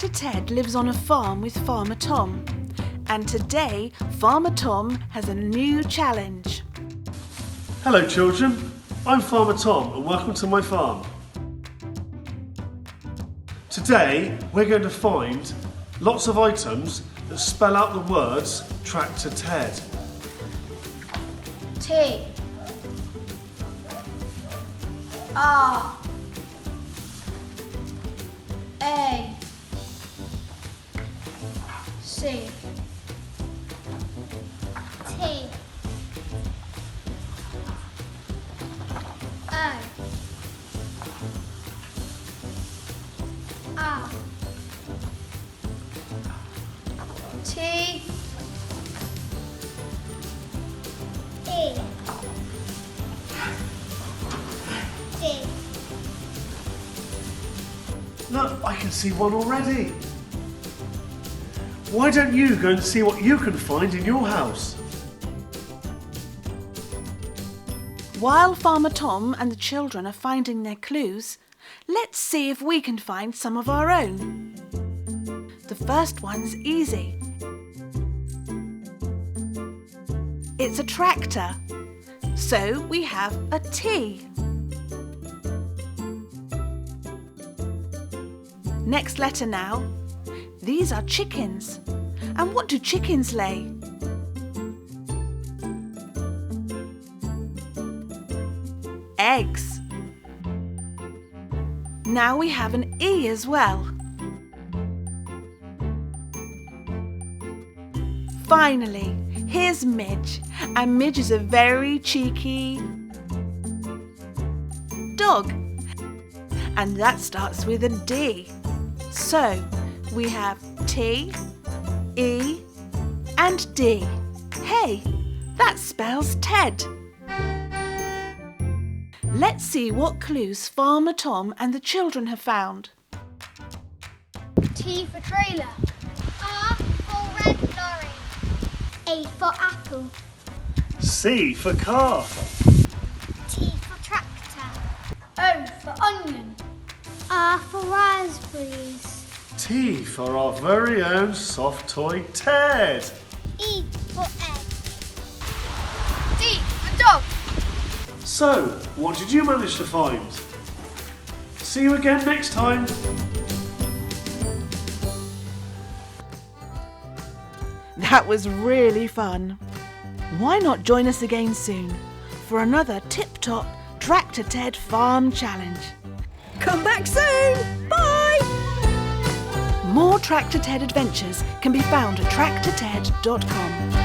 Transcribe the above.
Tractor Ted lives on a farm with Farmer Tom. And today, Farmer Tom has a new challenge. Hello children, I'm Farmer Tom and welcome to my farm. Today we're going to find lots of items that spell out the words Tractor Ted. T R A C T O R T E D. Look, I can see one already. Why don't you go and see what you can find in your house? While Farmer Tom and the children are finding their clues, let's see if we can find some of our own. The first one's easy. It's a tractor, so we have a T. Next letter now. These are chickens. And what do chickens lay? Eggs. Now we have an E as well. Finally, here's Midge. And Midge is a very cheeky dog. And that starts with a D. So, we have T, E and D. Hey, that spells Ted. Let's see what clues Farmer Tom and the children have found. T for trailer. R for red lorry. A for apple. C for car. T for tractor. O for onion. R for raspberries. T for our very own soft toy Ted. E for egg. D for dog. So, what did you manage to find? See you again next time. That was really fun. Why not join us again soon for another tip-top Tractor Ted Farm Challenge? Come back soon! Bye! More Tractor Ted adventures can be found at tractorted.com.